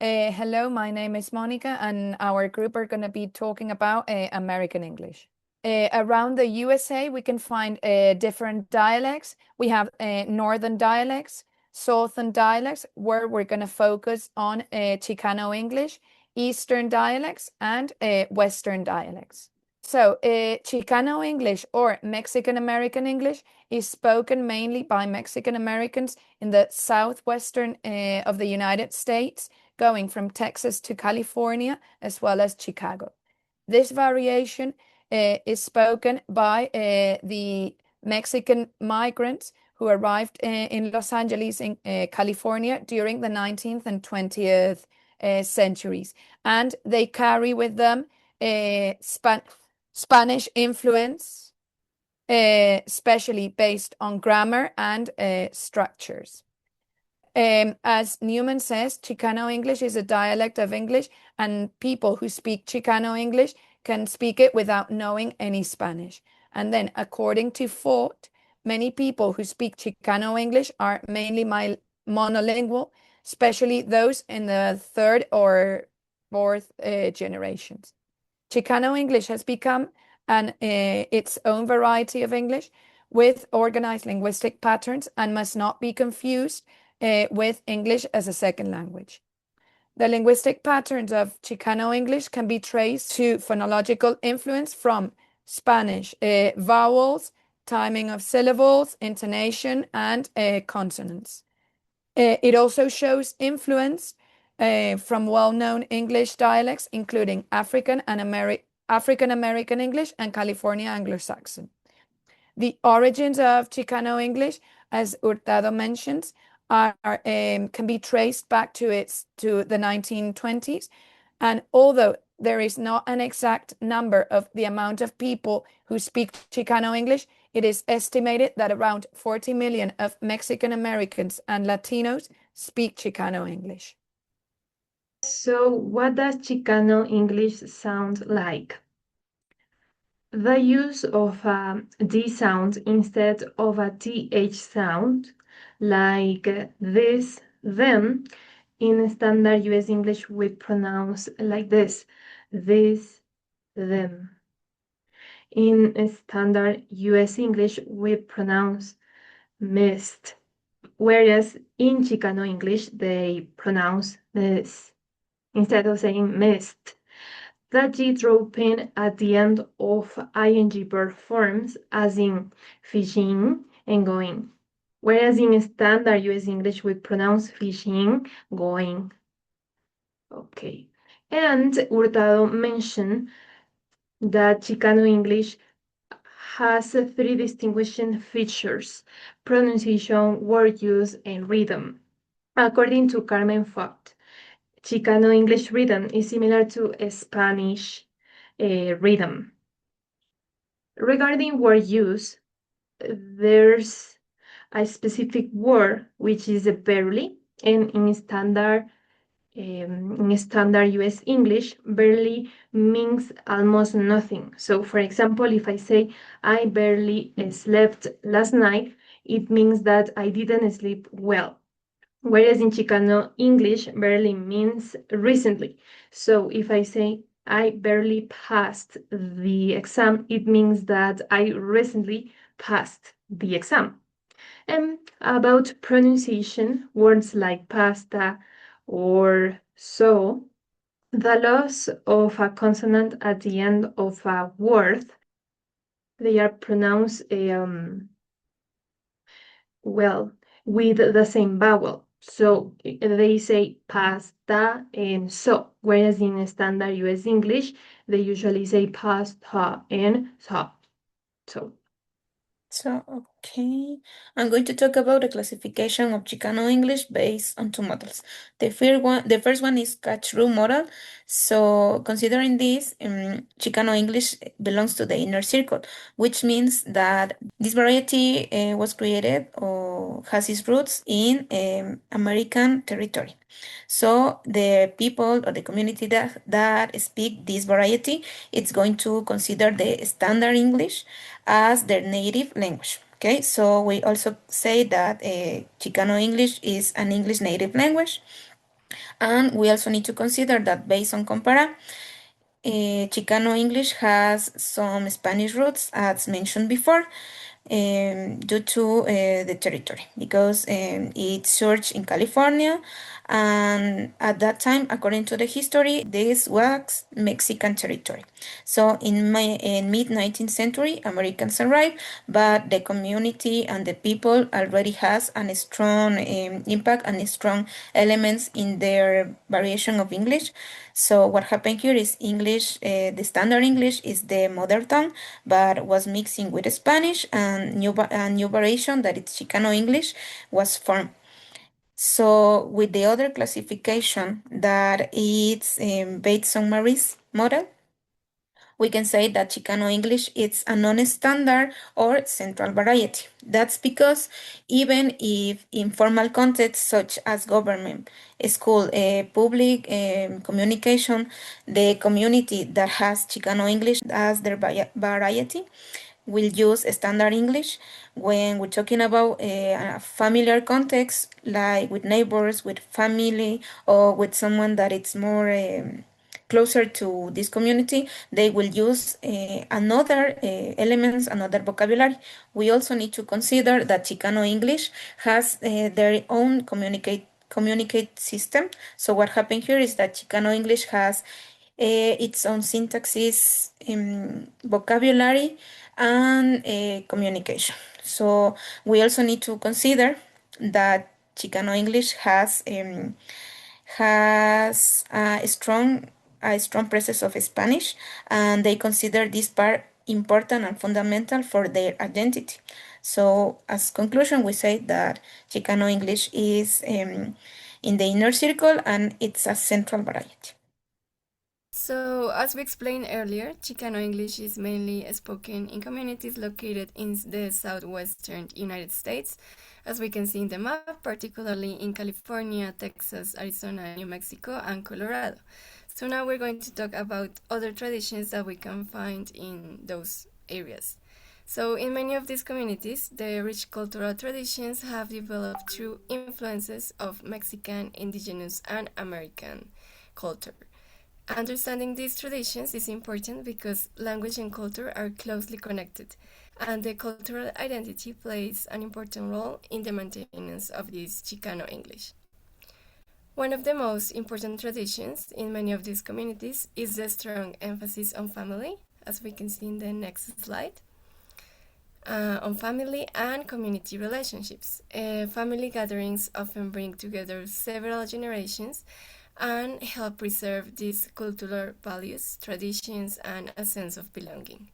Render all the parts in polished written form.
Hello, my name is Monica, and our group are going to be talking about American English. Around the USA, we can find different dialects. We have northern dialects, southern dialects, where we're going to focus on Chicano English, eastern dialects, and western dialects. So, Chicano English or Mexican American English is spoken mainly by Mexican Americans in the southwestern of the United States, going from Texas to California, as well as Chicago. This variation is spoken by the Mexican migrants who arrived in Los Angeles, in California, during the 19th and 20th centuries. And they carry with them Spanish influence, especially based on grammar and structures. As Newman says, Chicano English is a dialect of English, and people who speak Chicano English can speak it without knowing any Spanish. And then, according to Fort, many people who speak Chicano English are mainly monolingual, especially those in the third or fourth generations. Chicano English has become its own variety of English with organized linguistic patterns and must not be confused with English as a second language. The linguistic patterns of Chicano English can be traced to phonological influence from Spanish vowels, timing of syllables, intonation, and consonants. It also shows influence from well-known English dialects, including African American English and California Anglo-Saxon. The origins of Chicano English, as Hurtado mentions, can be traced back to the 1920s, and although there is not an exact number of the amount of people who speak Chicano English, it is estimated that around 40 million of Mexican Americans and Latinos speak Chicano English. So, what does Chicano English sound like? The use of a D sound instead of a TH sound, like this, them, in standard US English we pronounce like this, them. In standard US English we pronounce mist, whereas in Chicano English they pronounce this instead of saying mist. The G dropping at the end of ing verb forms, as in fishing and going, whereas in standard US English we pronounce fishing, going. Okay, and Hurtado mentioned that Chicano English has three distinguishing features: pronunciation, word use, and rhythm. According to Carmen Focht, Chicano English rhythm is similar to a Spanish rhythm. Regarding word use, there's a specific word which is barely, and in standard US English, barely means almost nothing. So, for example, if I say I barely slept last night, it means that I didn't sleep well. Whereas in Chicano English, barely means recently. So if I say I barely passed the exam, it means that I recently passed the exam. And about pronunciation, words like pasta or so, the loss of a consonant at the end of a word, they are pronounced well with the same vowel. So they say pasta and so, whereas in standard US English, they usually say pasta and so. So, okay, I'm going to talk about the classification of Chicano English based on two models. The first one is catch-rule model. So, considering this, Chicano English belongs to the inner circle, which means that this variety was created or has its roots in American territory. So, the people or the community that speak this variety, it's going to consider the standard English as their native language. Okay, so we also say that Chicano English is an English native language. And we also need to consider that based on Compara, Chicano English has some Spanish roots, as mentioned before, due to the territory, because it surged in California, and at that time, according to the history, this was Mexican territory. So in mid 19th century, Americans arrived, but the community and the people already has a strong impact and strong elements in their variation of English. So what happened here is English, the standard English is the mother tongue, but was mixing with Spanish, and a new variation that it's Chicano English was formed. So with the other classification that it's based on Marie's model, we can say that Chicano English is a non-standard or central variety. That's because even if in formal contexts such as government, school, public communication, the community that has Chicano English as their variety will use standard English. When we're talking about a familiar context, like with neighbors, with family, or with someone that it's more closer to this community, they will use another elements, another vocabulary. We also need to consider that Chicano English has their own communicate system. So what happened here is that Chicano English has its own syntaxes, vocabulary, and communication. So we also need to consider that Chicano English has a strong presence of Spanish, and they consider this part important and fundamental for their identity. So, as conclusion, we say that Chicano English is in the inner circle, and it's a central variety. So, as we explained earlier, Chicano English is mainly spoken in communities located in the southwestern United States, as we can see in the map, particularly in California, Texas, Arizona, New Mexico, and Colorado. So now we're going to talk about other traditions that we can find in those areas. So in many of these communities, the rich cultural traditions have developed through influences of Mexican, indigenous, and American culture. Understanding these traditions is important because language and culture are closely connected, and the cultural identity plays an important role in the maintenance of this Chicano English. One of the most important traditions in many of these communities is the strong emphasis on family, as we can see in the next slide. On family and community relationships. Family gatherings often bring together several generations and help preserve these cultural values, traditions, and a sense of belonging.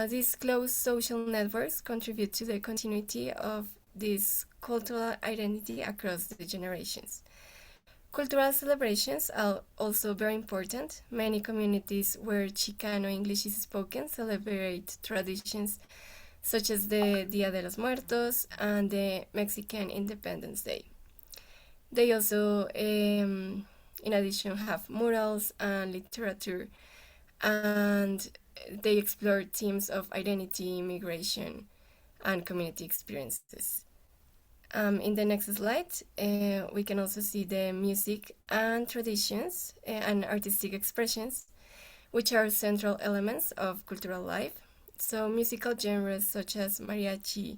These close social networks contribute to the continuity of this cultural identity across the generations. Cultural celebrations are also very important. Many communities where Chicano English is spoken celebrate traditions such as the Dia de los Muertos and the Mexican Independence Day. They also, in addition, have murals and literature, and they explore themes of identity, migration, and community experiences. In the next slide, we can also see the music and traditions and artistic expressions, which are central elements of cultural life. So musical genres such as mariachi,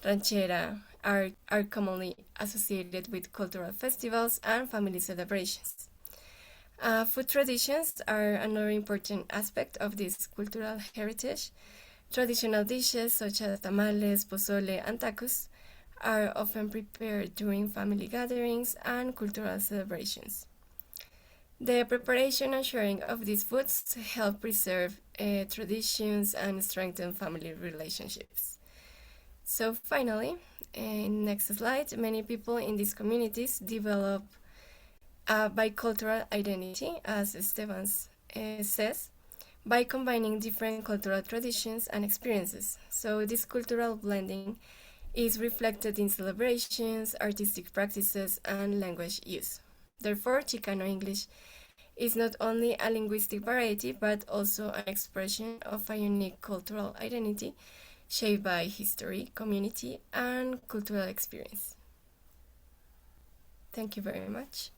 ranchera are commonly associated with cultural festivals and family celebrations. Food traditions are another important aspect of this cultural heritage. Traditional dishes such as tamales, pozole, and tacos are often prepared during family gatherings and cultural celebrations. The preparation and sharing of these foods help preserve traditions and strengthen family relationships. So finally, in next slide, many people in these communities develop a bicultural identity, as Esteban says, by combining different cultural traditions and experiences. So this cultural blending is reflected in celebrations, artistic practices, and language use. Therefore, Chicano English is not only a linguistic variety, but also an expression of a unique cultural identity shaped by history, community, and cultural experience. Thank you very much.